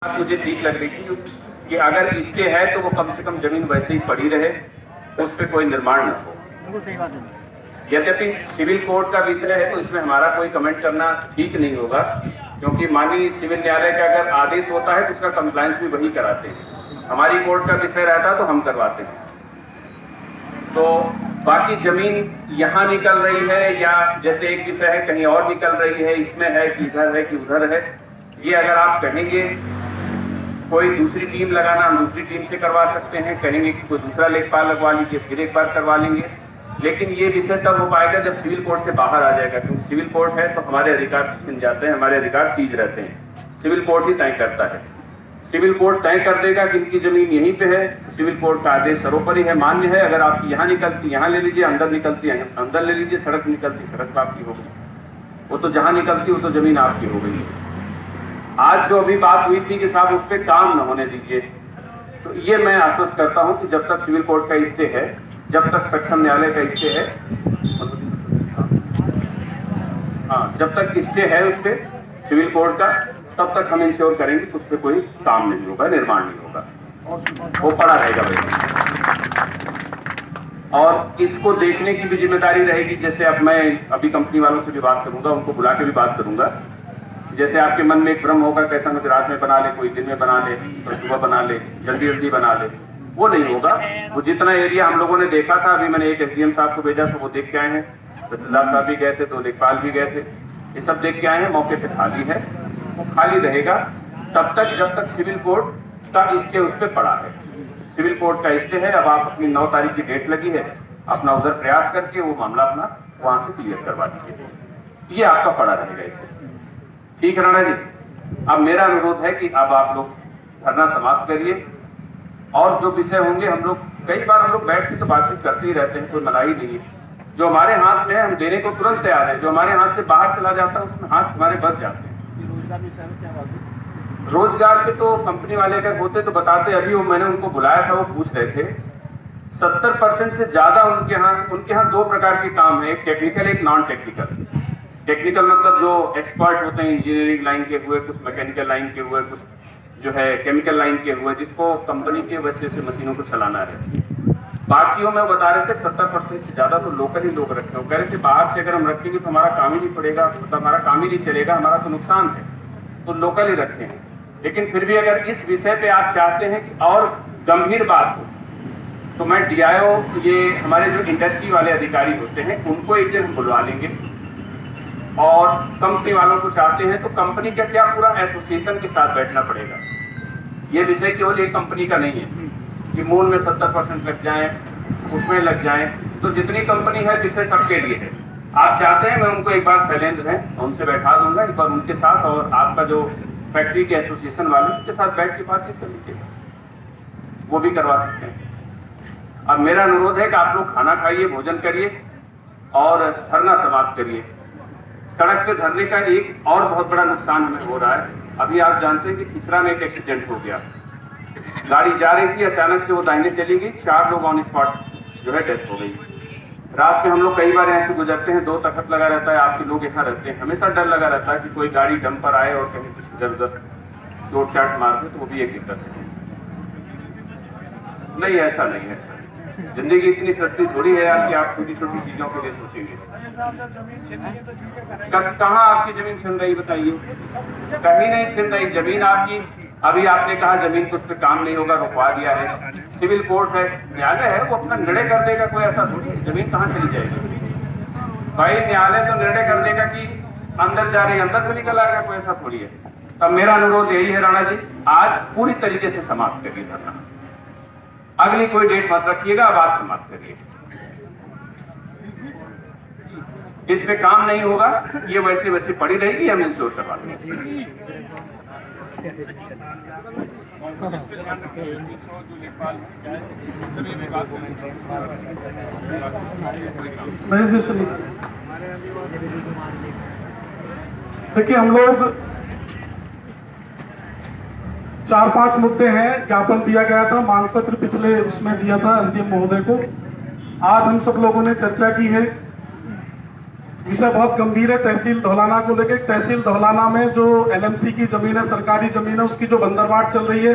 मुझे ठीक लग रही थी कि अगर इसके है तो वो कम से कम जमीन वैसे ही पड़ी रहे, उस पर कोई निर्माण न हो। यद्यपि सिविल कोर्ट का विषय है तो इसमें हमारा कोई कमेंट करना ठीक नहीं होगा, क्योंकि माननीय सिविल न्यायालय का अगर आदेश होता है तो उसका कंप्लायंस भी वही कराते हैं। हमारी कोर्ट का विषय रहता तो हम करवाते हैं। तो बाकी जमीन यहाँ निकल रही है या जैसे एक विषय है कहीं और निकल रही है, इसमें है कि इधर है कि उधर है, ये अगर आप कहेंगे कोई दूसरी टीम लगाना, हम दूसरी टीम से करवा सकते हैं। कहेंगे कि कोई दूसरा लेखपाल लगवा लीजिए, फिर एक बार करवा लेंगे। लेकिन ये विषय तब हो पाएगा जब सिविल कोर्ट से बाहर आ जाएगा, क्योंकि सिविल कोर्ट है तो हमारे अधिकार छिन जाते हैं, हमारे अधिकार सीज रहते हैं। सिविल कोर्ट ही तय करता है। सिविल कोर्ट तय कर देगा कि इनकी जमीन यहीं पे है, सिविल कोर्ट का आदेश सर्वोपरि है, मान्य है। अगर आपकी यहाँ निकलती यहाँ ले लीजिए, अंदर निकलती अंदर ले लीजिए, सड़क निकलती सड़क आपकी हो गई। वो तो जहाँ निकलती वो तो जमीन आपकी हो गई। आज जो अभी बात हुई थी कि साहब उस पर काम न होने दीजिए, तो ये मैं आश्वस्त करता हूं कि जब तक सिविल कोर्ट का स्टे है, जब तक सक्षम न्यायालय का स्टे है, जब तक स्टे है उस पर सिविल कोर्ट का, तब तक हम इंश्योर करेंगे कि उस पर कोई काम नहीं होगा, निर्माण नहीं होगा, वो पड़ा रहेगा भाई। और इसको देखने की भी जिम्मेदारी रहेगी। जैसे अब मैं अभी कंपनी वालों से भी बात करूंगा, उनको बुला के भी बात करूंगा। जैसे आपके मन में एक भ्रम होगा कैसा मैं रात में बना ले, कोई दिन में बना ले, तो सुबह बना ले, जल्दी जल्दी बना ले, वो नहीं होगा। वो जितना एरिया हम लोगों ने देखा था, अभी मैंने एक एसडीएम साहब को भेजा था, वो देख के आए हैं, तहसीलदार साहब भी गए थे, तो लेखपाल भी गए थे, ये सब देख के आए हैं। मौके पे खाली है, वो खाली रहेगा तब तक जब तक सिविल कोर्ट का स्टे उस पर पड़ा है। सिविल कोर्ट का स्टे है। अब आप अपनी 9 तारीख की डेट लगी है, अपना उधर प्रयास करके वो मामला अपना वहां से क्लियर करवा दीजिए। ये आपका पड़ा रहेगा इसे। ठीक है राणा जी। अब मेरा अनुरोध है कि अब आप लोग धरना समाप्त करिए, और जो विषय होंगे हम लोग कई बार हम लोग बैठ के तो बातचीत करते ही रहते हैं, कोई मनाही नहीं है। जो हमारे हाथ में है हम देने को तुरंत तैयार है, जो हमारे हाथ से बाहर चला जाता है उसमें हाथ हमारे बच जाते हैं। रोजगार के तो कंपनी वाले अगर होते तो बताते। अभी वो मैंने उनको बुलाया था, वो पूछ रहे थे 70% से ज्यादा उनके यहाँ 2 प्रकार के काम है, एक टेक्निकल एक नॉन टेक्निकल। टेक्निकल मतलब जो एक्सपर्ट होते हैं, इंजीनियरिंग लाइन के हुए, कुछ मैकेनिकल लाइन के हुए, कुछ जो है केमिकल लाइन के हुए, जिसको कंपनी के वजह से मशीनों को चलाना है। बाकियों में बता रहे थे 70% से ज्यादा तो लोकल ही लोग रखे हो। कह रहे थे बाहर से अगर हम रखेंगे तो हमारा काम ही नहीं पड़ेगा, मतलब हमारा काम ही नहीं चलेगा, हमारा तो नुकसान है, तो लोकल ही रखे हैं। लेकिन फिर भी अगर इस विषय पे आप चाहते हैं कि और गंभीर बात हो, तो मैं डीआईओ, ये हमारे जो इंडस्ट्री वाले अधिकारी होते हैं, उनको एक दिन बुलवा लेंगे। और कंपनी वालों को चाहते हैं तो कंपनी का क्या पूरा एसोसिएशन के साथ बैठना पड़ेगा। ये विषय केवल एक कंपनी का नहीं है कि मूल में 70% लग जाए, उसमें लग जाए। तो जितनी कंपनी है विषय सबके लिए है। आप चाहते हैं मैं उनको एक बार शैलेंद्र हैं उनसे बैठा दूंगा, एक बार उनके साथ, और आपका जो फैक्ट्री के एसोसिएशन वाले उनके साथ बैठ के बातचीत कर लीजिएगा, वो भी करवा सकते हैं। अब मेरा अनुरोध है कि आप लोग खाना खाइए, भोजन करिए और धरना समाप्त करिए। सड़क पे धरने का एक और बहुत बड़ा नुकसान हमें हो रहा है। अभी आप जानते हैं कि खिसरा में एक एक्सीडेंट हो गया, गाड़ी जा रही थी, अचानक से वो दाहिने चली गई, 4 लोग ऑन स्पॉट जो है डेथ हो गई। रात में हम लोग कई बार यहाँ से गुजरते हैं, 2 तख्त लगा रहता है, आपके लोग यहाँ रहते हैं, हमेशा डर लगा रहता है कि कोई गाड़ी डंपर आए और कहीं कुछ इधर उधर चोट चाट मार दे, तो वो भी एक दिक्कत है। नहीं, ऐसा नहीं है सर, जिंदगी इतनी सस्ती थोड़ी है यार कि आप छोटी छोटी चीजों के लिए सोचेंगे। कहाँ आपकी जमीन छिन रही बताइए? कहीं नहीं छिन रही जमीन आपकी। अभी आपने कहा जमीन को उस पर काम नहीं होगा, रुकवा दिया है। सिविल कोर्ट है, न्यायालय है, वो अपना निर्णय कर देगा, कोई ऐसा थोड़ी है जमीन कहाँ चली जाएगी भाई। न्यायालय तो निर्णय कर देगा कि अंदर जा रही अंदर से निकल आएगा, कोई ऐसा थोड़ी है। तब मेरा अनुरोध यही है राणा जी, आज पूरी तरीके से समाप्त करिए धरना, अगली कोई डेट मत रखिएगा, अब आज समाप्त करिए। इस पे काम नहीं होगा, ये वैसे वैसे पड़ी रहेगी, हम इंश्योर करवा देंगे। देखिए, हम लोग 4-5 मुद्दे हैं। ज्ञापन दिया गया था, मांग पत्र पिछले उसमें दिया था एसडीएम महोदय को। आज हम सब लोगों ने चर्चा की है। विषय बहुत गंभीर है तहसील धौलाना को लेकर। तहसील धौलाना में जो एलएमसी की जमीन है, सरकारी जमीन है, उसकी जो बंदरबाट चल रही है,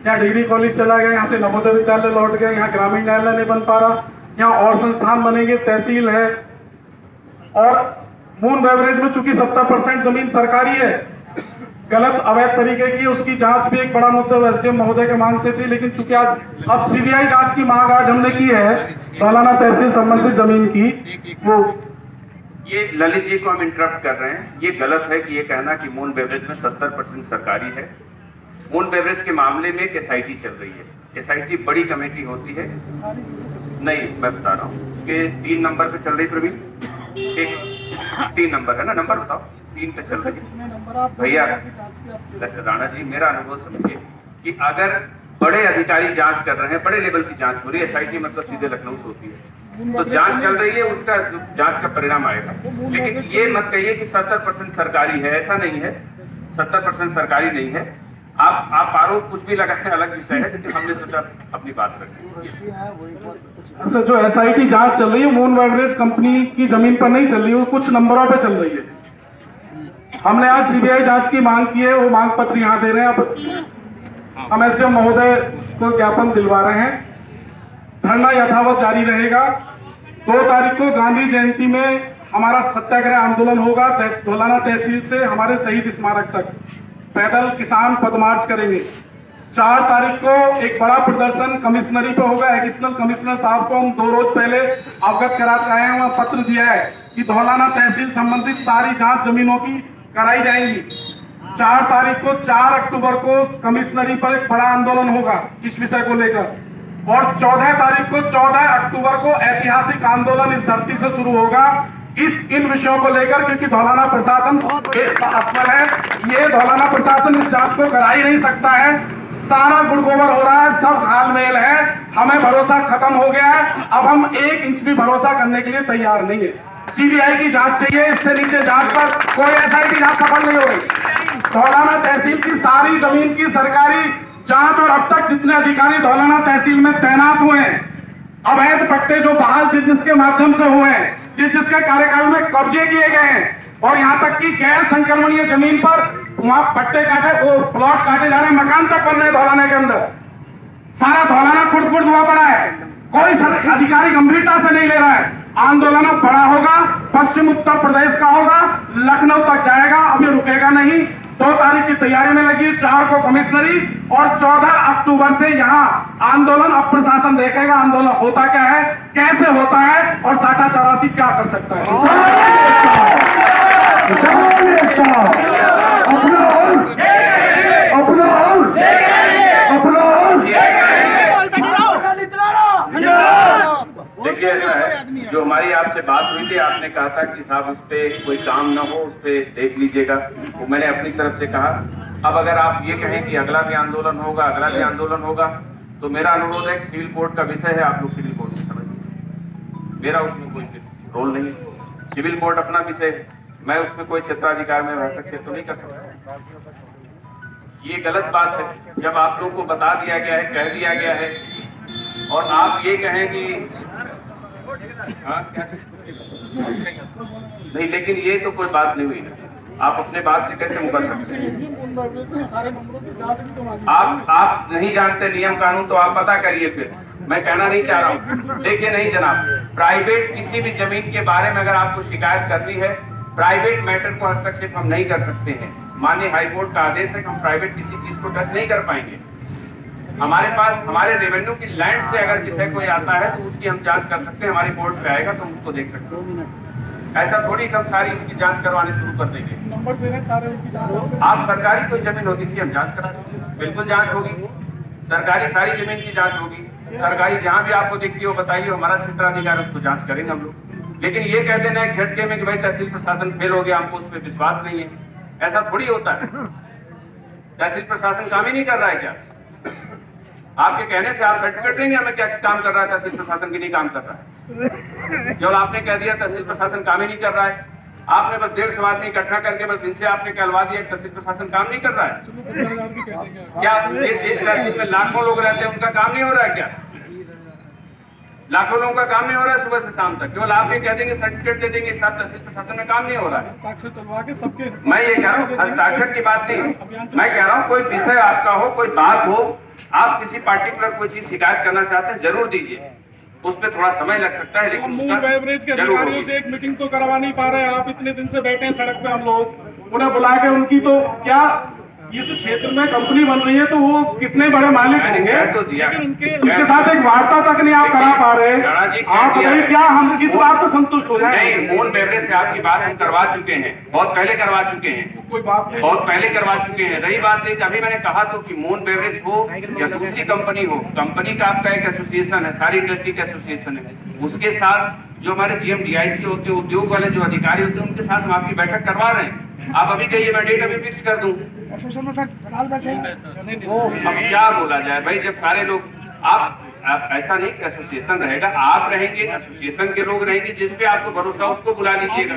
यहाँ डिग्री कॉलेज चला गया, यहाँ से नवोदय विद्यालय लौट गए, यहाँ ग्रामीण न्यायालय नहीं बन पा रहा, यहाँ और संस्थान बनेंगे, तहसील है। और मून बेवरेज में चूंकि 70% जमीन सरकारी है, गलत अवैध तरीके की, उसकी जांच भी एक बड़ा मुद्दा एसडीएम महोदय के मांग से थी। लेकिन चूंकि आज अब सीबीआई जांच की मांग आज हमने की है धौलाना तहसील संबंधित जमीन की, वो ये ललित जी को हम इंटरप्ट कर रहे हैं। ये गलत है कि ये कहना कि मून बेवरेज में 70% सरकारी है। मून बेवरेज के मामले में एक एसआईटी चल रही है। एसआईटी बड़ी कमेटी होती है, नहीं मैं बता रहा हूँ, उसके 3 नंबर पे चल रही प्रवीण, एक 3 नंबर है ना, नंबर बताओ, 3 पे चल रही है भैया। राणा जी मेरा अनुभव समझिए कि अगर बड़े अधिकारी जांच कर रहे हैं, बड़े लेवल की जांच हो रही है, एसआईटी मतलब सीधे लखनऊ से होती है, तो जांच चल रही है, उसका जांच का परिणाम आएगा। लेकिन ये मत कहिए कि 70% सरकारी है, ऐसा नहीं है। 70% सरकारी नहीं है। आप आरोप कुछ भी लगाएं, अलग विषय है, लेकिन हमने सोचा अपनी बात रखें। सर, जो एसआईटी जांच चल रही है मून बेवरेज कंपनी की जमीन पर नहीं चल रही है, वो कुछ नंबरों पे चल रही है। हमने आज सीबीआई जांच की मांग की है, वो मांग पत्र यहाँ दे रहे हैं। अब हम एसडीएम महोदय को ज्ञापन दिलवा रहे हैं। धरना यथावत जारी रहेगा। 2 तारीख को गांधी जयंती में हमारा सत्याग्रह आंदोलन होगा। धौलाना तहसील से हमारे शहीद स्मारक तक पैदल किसान पदमार्च करेंगे। 4 तारीख को एक बड़ा प्रदर्शन कमिश्नरी पे होगा। एडिशनल कमिश्नर साहब को हम 2 रोज पहले अवगत करा के आए हैं, वहाँ पत्र दिया है कि धौलाना तहसील संबंधित सारी जांच जमीनों की कराई जाएंगी। 4 तारीख को 4 अक्टूबर को कमिश्नरी पर एक बड़ा आंदोलन होगा इस विषय को लेकर। और 14 तारीख को 14 अक्टूबर को ऐतिहासिक आंदोलन इस धरती से शुरू होगा इन विषयों को लेकर, क्योंकि धौलाना प्रशासन एक असफल है। ये धौलाना प्रशासन इस जांच को करा ही नहीं सकता है। सारा गुड़गोबर हो रहा है, सब घालमेल है, हमें भरोसा खत्म हो गया है। अब हम 1 इंच भी भरोसा करने के लिए तैयार नहीं है। सीबीआई की जांच चाहिए, इससे नीचे जांच पर कोई एसआईटी जांच सफल नहीं हो रही। धौलाना तहसील की सारी जमीन की सरकारी जांच, और अब तक जितने अधिकारी धौलाना तहसील में तैनात हुए हैं, अवैध पट्टे जो बहाल जिसके माध्यम से हुए हैं, जिसके कार्यकाल में कब्जे किए गए हैं, और यहाँ तक कि गैर संक्रमणीय जमीन पर वहां पट्टे काटे, वो प्लॉट काटे जा रहे हैं, मकान तक बन रहे धौलाना के अंदर। सारा धौलाना खुद हुआ पड़ा है, कोई अधिकारी गंभीरता से नहीं ले रहा है। आंदोलन बड़ा होगा, पश्चिम उत्तर प्रदेश का होगा, लखनऊ तक जाएगा, अब ये रुकेगा नहीं। 2 तारीख की तैयारी में लगी, 4 को कमिश्नरी, और 14 अक्टूबर से यहाँ आंदोलन। अब प्रशासन देखेगा आंदोलन होता क्या है, कैसे होता है, और 87 क्या कर सकता है। देखिए ऐसा है, जो हमारी आपसे बात हुई थी, आपने कहा था कि साहब उस पर कोई काम ना हो, उस पर देख लीजिएगा। तो मैंने अपनी तरफ से कहा। अब अगर आप ये कहें कि अगला भी आंदोलन होगा, अगला भी आंदोलन होगा, तो मेरा अनुरोध है कि सिविल कोर्ट का विषय है, आप लोग सिविल कोर्ट से समझिए, मेरा उसमें कोई रोल नहीं है। सिविल कोर्ट अपना विषय है, मैं उसमें कोई क्षेत्राधिकार में हस्तक्षेप तो नहीं कर सकता। ये गलत बात है। जब आप लोग को बता दिया गया है, कह दिया गया है, और आप ये कहें कि हाँ क्या नहीं, लेकिन ये तो कोई बात नहीं हुई ना। आप अपने बात से कैसे मुकर सकते हैं? आप नहीं जानते नियम कानून, तो आप पता करिए। फिर मैं कहना नहीं चाह रहा हूँ। देखिए नहीं जनाब, प्राइवेट किसी भी जमीन के बारे में अगर आपको शिकायत करनी है, प्राइवेट मैटर को हस्तक्षेप हम नहीं कर सकते हैं। माननीय हाईकोर्ट का आदेश है कि हम प्राइवेट किसी चीज को टच नहीं कर पाएंगे। हमारे पास हमारे रेवेन्यू की लैंड से अगर विषय कोई आता है तो उसकी हम जांच कर सकते हैं। हमारे कोर्ट पे आएगा तो हम उसको देख सकते हैं। ऐसा थोड़ी कि हम सारी उसकी जांच करवाने शुरू कर देंगे। नंबर दे रहे सारे उनकी जांच। आप सरकारी कोई जमीन होती थी, हम जांच करा देंगे, बिल्कुल जांच होगी। सरकारी सारी जमीन की जांच होगी। सरकारी जहां भी आपको दिखती हो बताइए, हमारा क्षेत्राधिकार उसको जांच करेंगे हम लोग। लेकिन ये कह देना एक झटके में कि भाई तहसील प्रशासन फेल हो गया, हमको उस पर विश्वास नहीं है, ऐसा थोड़ी होता है। तहसील प्रशासन काम ही नहीं कर रहा है क्या? आपके कहने से आप सर्टिफिकेट देंगे हमें क्या काम कर रहा है तहसील प्रशासन की नहीं काम कर रहा है? केवल आपने कह दिया तहसील प्रशासन काम ही नहीं कर रहा है। आपने बस 150 आदमी इकट्ठा करके बस इनसे आपने कहलवा दिया तहसील प्रशासन काम नहीं कर रहा है। क्या इस तहसील में लाखों लोग रहते हैं, उनका काम नहीं हो रहा है क्या? लाखों लोगों का काम नहीं हो रहा है सुबह से शाम तक, केवल आप ये कह देंगे सर्टिफिकेट दे देंगे, साथ तहसील प्रशासन में काम नहीं हो रहा है। हस्ताक्षर चलवा के सबके मैं ये कह रहा हूँ हस्ताक्षर की बात नहीं, मैं कह रहा हूँ कोई विषय आपका हो, कोई बात हो, आप किसी पार्टिकुलर कोई चीज शिकायत करना चाहते हैं जरूर दीजिए, उस पर थोड़ा समय लग सकता है, लेकिन मून बेवरेज के अधिकारियों से एक मीटिंग तो करवा नहीं पा रहे। आप इतने दिन से बैठे हैं सड़क पे, हम लोग उन्हें बुला के उनकी तो क्या इस क्षेत्र में कंपनी बन रही है तो वो कितने बड़े मालिक होंगे, तो दिया, लेकिन उनके साथ एक वार्ता तक नहीं आप करा पा रहे। आप बताइए क्या हम किस बात पर संतुष्ट हो जाए? नहीं, मून बेवरेज से आपकी बात हम करवा चुके हैं, बहुत पहले करवा चुके हैं, कोई बात नहीं, बहुत पहले करवा चुके हैं। रही बात नहीं, अभी मैंने कहा तो कि मून बेवरेज हो या दूसरी कंपनी हो, कंपनी का आपका एक एसोसिएशन है, सारी इंडस्ट्री का एसोसिएशन है, उसके साथ जो हमारे जीएम डीआईसी होते हैं, उद्योग वाले जो अधिकारी होते हैं, उनके साथ हम आपकी बैठक करवा रहे हैं। आप अभी कहिए मैं डेट अभी फिक्स कर दूं। अब क्या बोला जाए भाई, जब सारे लोग आप ऐसा नहीं कि एसोसिएशन रहेगा, आप रहेंगे, एसोसिएशन के लोग रहेंगे, जिस पे आपको भरोसा उसको बुला लीजिएगा।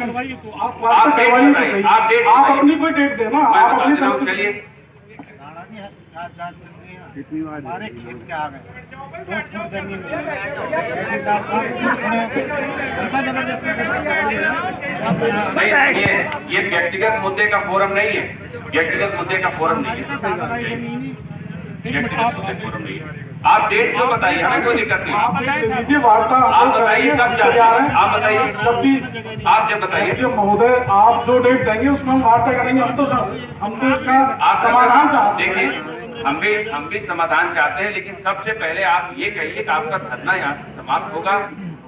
आप अपनी कोई डेट देना, आप अपनी तरफ से चलिए। हमारे खेत के आ गए 2 फुट जमीन ठेकेदार साहब नहीं, ये व्यक्तिगत मुद्दे का फोरम नहीं है, व्यक्तिगत मुद्दे का फोरम नहीं है, व्यक्तिगत मुद्दे फोरम नहीं है। आप डेट जो बताइए, हमें कोई दिक्कत नहीं। आप डेट दे दीजिए, वार्ता आप बताइए कब चाहिए, आप बताइए, जब भी आप जब बताइए महोदय, आप जो डेट देंगे उसमें हम वार्ता करेंगे। हम तो इसका समाधान चाहते हैं। देखिए, हम भी समाधान चाहते हैं, लेकिन सबसे पहले आप ये कहिए कि आपका धरना यहाँ से समाप्त होगा,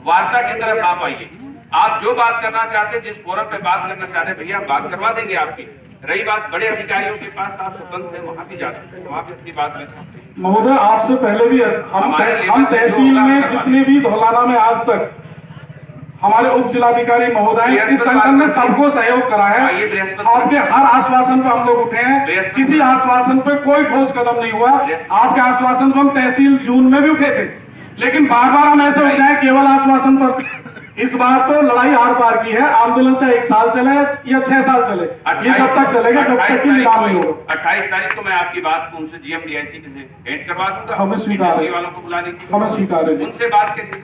वार्ता की तरफ आप आइए। आप जो बात करना चाहते हैं, जिस फोरम पे बात करना चाहते हैं, भैया हम बात करवा देंगे आपकी। रही बात बड़े अधिकारियों के पास, आप स्वतंत्र हैं, वहाँ भी जा सकते हैं, वहाँ भी अपनी बात रख सकते हैं। महोदय, आपसे पहले भी हम तहसील में जितने भी धौलाना में आज तक हमारे उप जिलाधिकारी महोदय इस संगठन ने सबको सहयोग करा है। आपके हर आश्वासन पे हम लोग उठे हैं, किसी आश्वासन पे कोई ठोस कदम नहीं हुआ। आपके आश्वासन पे हम तहसील जून में भी उठे थे, लेकिन बार बार हम ऐसे उठ जाए केवल आश्वासन पर। इस बार तो लड़ाई आर पार की है। आंदोलन चाहे 1 साल चले या 6 साल चले, ये जब तक चलेगा जब तक कि निदान नहीं होगा। 28 तारीख को मैं आपकी बात को उनसे जीएम डीआईसी से भेंट करवा दूंगा, हमें स्वीकार है, वालों को बुलाने की हमें स्वीकार है, उनसे बात करिए।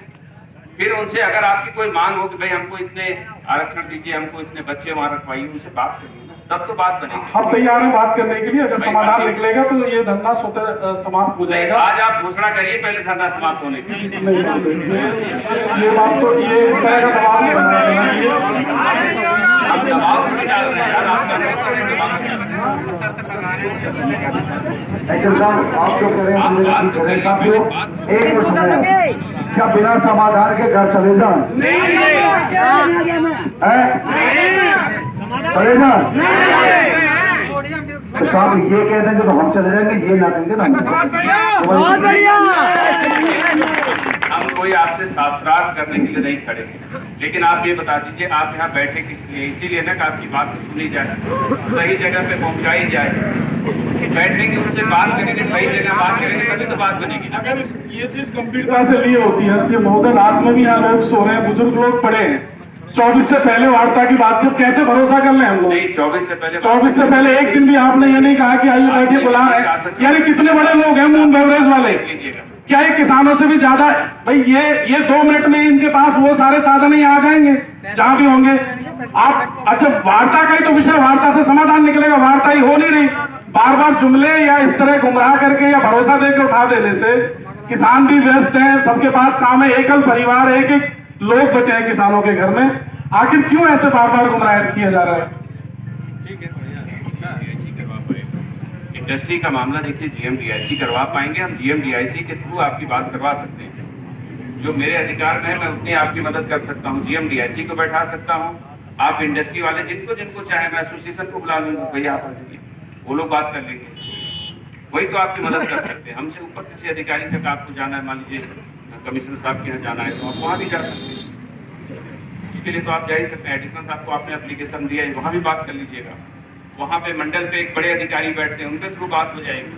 फिर उनसे अगर आपकी कोई मांग हो कि भाई हमको इतने आरक्षण दीजिए, हमको इतने बच्चे वहां रखवाइए, उनसे बात करिए, तब तो बात बनेगी। हम तैयार हैं बात करने के लिए। अगर समाधान निकलेगा तो ये धरना स्वतः समाप्त हो जाएगा। आज आप घोषणा करिए पहले धरना समाप्त होने की। ये बात तो ये इस तरह का दबाव नहीं बना है। आप दबाव नहीं डाल रहे हैं यार, आप सहमत कर रहे हैं। आप जो करें साथियों, एक मिनट सुनिए, क्या बिना समाधान के घर चले जाओ? चले जाओ तो साहब ये कह देंगे तो हम चले जाएंगे, ये ना कहेंगे ना। बहुत बढ़िया। हम कोई आपसे शास्त्रार्थ करने के लिए नहीं खड़े हैं, लेकिन आप ये बता दीजिए आप यहाँ बैठे किस लिए? इसीलिए ना कि आपकी बात तो सुनी जाए, सही जगह पे पहुँचाई जाए। बैठेंगे, उनसे बात करेंगे, सही जगह बात करेंगे, तभी तो बात बनेगी ना। अगर ये चीज गंभीरता से लिए होती है कि महोदय रात में भी यहाँ लोग सो रहे हैं, बुजुर्ग लोग पड़े हैं, 24 से पहले वार्ता की बात जब कैसे भरोसा कर ले हम लोग? नहीं, 24 से पहले एक दिन भी आपने ये नहीं कहा कि आइए बैठिए, बुला रहे हैं। यानी कितने बड़े लोग हैं मून बेवरेज वाले, क्या ये किसानों से भी ज्यादा? भाई ये 2 मिनट में इनके पास वो सारे साधन ही आ जाएंगे जहां भी होंगे आप। अच्छा, वार्ता का ही तो विषय, वार्ता से समाधान निकलेगा, वार्ता ही हो नहीं रही। बार बार जुमले या इस तरह गुमराह करके या भरोसा देकर उठा देने से किसान भी व्यस्त हैं, सबके पास काम है, एकल परिवार, एक लोग बचे हैं किसानों के घर में। आखिर क्यों ऐसे बार बार गुमराह किया जा रहा है? ठीक है, डीआईसी करवा पाएंगे। इंडस्ट्री का मामला देखिए जीएम डीआईसी करवा पाएंगे, हम जीएम डीआईसी के थ्रू आपकी बात करवा सकते हैं। जो मेरे अधिकार में है मैं उतनी आपकी मदद कर सकता हूँ, जीएम डीआईसी को बैठा सकता हूँ। आप इंडस्ट्री वाले जिनको चाहे, मैं एसोसिएशन को बुला लूंगा, भैया आप आ जाइए, वो लोग बात कर लेंगे, वही तो आपकी मदद कर सकते हैं। हमसे ऊपर किसी अधिकारी तक आपको जाना है, मान लीजिए कमिश्नर साहब के यहाँ जाना है, तो आप वहाँ भी जा सकते हैं। उसके लिए तो आप जा ही सकते हैं। एडिशनल साहब को आपने एप्लीकेशन दिया है, वहाँ भी बात कर लीजिएगा। वहाँ पे मंडल पे एक बड़े अधिकारी बैठते हैं, उनके थ्रू बात हो जाएगी।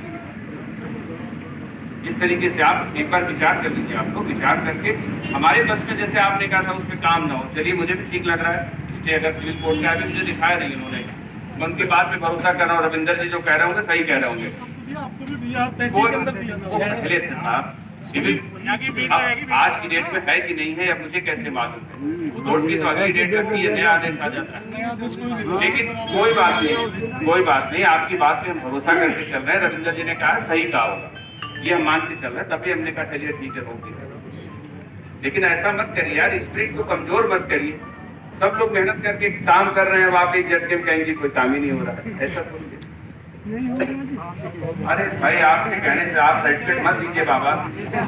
इस तरीके से आप एक बार विचार कर लीजिए। आपको विचार करके हमारे बस में, जैसे आपने कहा था उस पर काम ना हो, चलिए मुझे भी ठीक लग रहा है। स्टे अगर सिविल कोर्ट का अभी मुझे दिखाया नहीं उन्होंने, मैं उनकी बात पे भरोसा कर रहा हूँ। रविंदर जी जो कह रहे होंगे सही कह रहे होंगे, वो पहले थे साहब, सिविल अब आज की डेट में है कि नहीं है अब मुझे कैसे मालूम है, कोर्ट की तो अगली डेट रखती है, नया आदेश आ जाता है। लेकिन कोई बात नहीं, आपकी बात पे हम भरोसा करके चल रहे हैं। रविंदर जी ने कहा सही कहा होगा, ये हम मान के चल रहे हैं, तभी हमने कहा चलिए ठीक है होगी। लेकिन ऐसा मत करिए यार, स्पिरिट को कमजोर मत करिए। सब लोग मेहनत करके काम कर रहे हैं, अब आप एक झटके में कहेंगे कोई काम ही नहीं हो रहा है, ऐसा थोड़ी है। अरे भाई आपके कहने से आप सर्टिफिकेट मत दीजिए बाबा।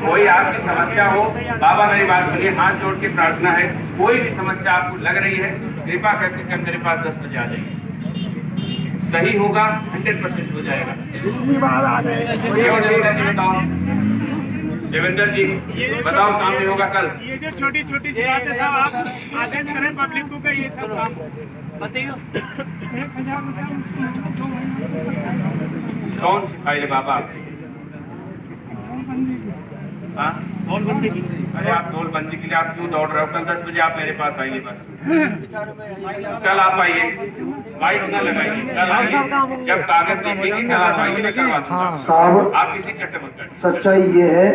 कोई आपकी समस्या हो, बाबा मेरी बात सुनिए, हाथ जोड़ के प्रार्थना है, कोई भी समस्या आपको लग रही है कृपा करके कल मेरे पास 10 बजे आ जाइए, सही होगा 100% हो जाएगा। देवेंद्र जी बताओ, देवेंद्र जी बताओ काम नहीं होगा कल? ये जो छोटी छोटी सी बातें साहब आप आदेश करें पब्लिक को का ये सब काम बताइए। 1000 कौन सी फाइल है बाबा आपकी? हाँ? अरे आप नोटबंदी के लिए आप क्यों दौड़ रहे हो? कल 10 बजे आप मेरे पास आइए, बस कल आप आइए, लाइट न लगाइए, कल आइए, जब कागज देखेंगे कल आप आइए, मैं करवा दूंगा। साहब आप किसी चक्कर मत करें। सच्चाई ये है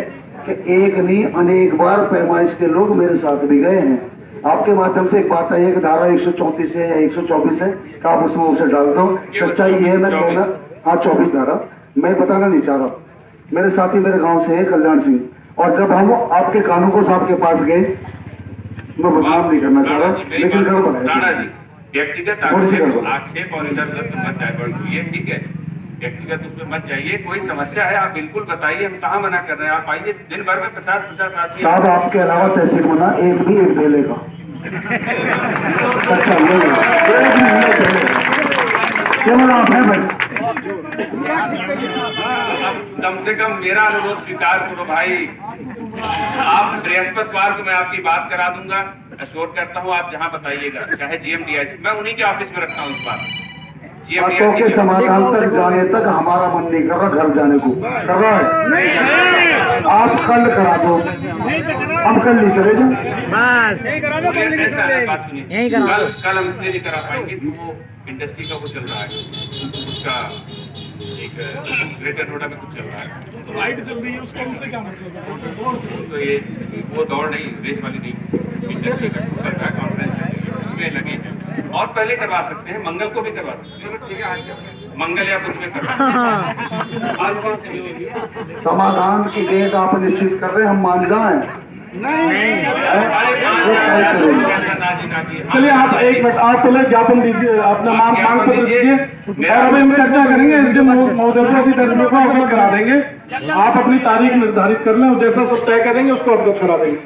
कि एक नहीं अनेक बार पैमाइश के लोग मेरे साथ भी गए हैं। आपके माध्यम से एक बात आई है कि धारा 134 है या 124 है, तो आप उसमें उसे डाल दो। सच्चाई ये है, मैं कहना, हाँ 24 धारा मैं बताना नहीं चाह रहा। मेरे साथी मेरे गांव से है कल्याण सिंह, और जब हम आपके कानूको साहब के पास गए, मैं बदनाम नहीं करना चाह रहा, लेकिन गड़बड़ है। राणा जी व्यक्तिगत आक्षेप और इधर उधर मत डाइवर्ट हुई है, ठीक है? व्यक्तिगत उसमें मत जाइए। कोई समस्या है आप बिल्कुल बताइए, हम कहाँ मना कर रहे हैं। आप आइए, दिन भर में 50-50 आदमी। साहब आपके अलावा तहसील मना एक भी एक ढेले का अच्छा केवल आप है बस। कम से कम मेरा अनुरोध स्वीकार करो भाई। आप बृहस्पतिवार को मैं आपकी बात करा दूंगा, एश्योर करता हूँ। आप जहाँ बताइएगा, चाहे GM-DIC, मैं उन्हीं के ऑफिस में रखता हूँ इस बात। बातों के समाधान तक जाने तक हमारा मन नहीं कर रहा, घर जाने को कर रहा है। आप कल करा दो, हम कल नहीं चले जाओ। ऐसा है, बात सुनिए, कल हम इसलिए नहीं करा पाएंगे, वो इंडस्ट्री का वो चल रहा है, उसका एक ग्रेटर नोएडा में कुछ चल रहा है, लाइट चल रही है, उसका उनसे क्या मतलब? तो ये वो दौड़ नहीं, रेस वाली नहीं, इंडस्ट्री का चल रहा है, कॉन्फ्रेंस है, उसमें लगे हैं। और पहले करवा सकते हैं, मंगल को भी करवा सकते हैं, मंगल या कुछ में करवा आज कौन से नहीं। समाधान की डेट आप निश्चित कर रहे हैं, हम मान जाए। चलिए आप एक मिनट, आप पहले ज्ञापन दीजिए, अपना मांग पत्र दीजिए, और अभी हम चर्चा करेंगे। SDM महोदय को अभी 10 मिनट में अवगत करा देंगे। आप अपनी तारीख निर्धारित कर लें और जैसा सब तय करेंगे उसको अवगत करा देंगे।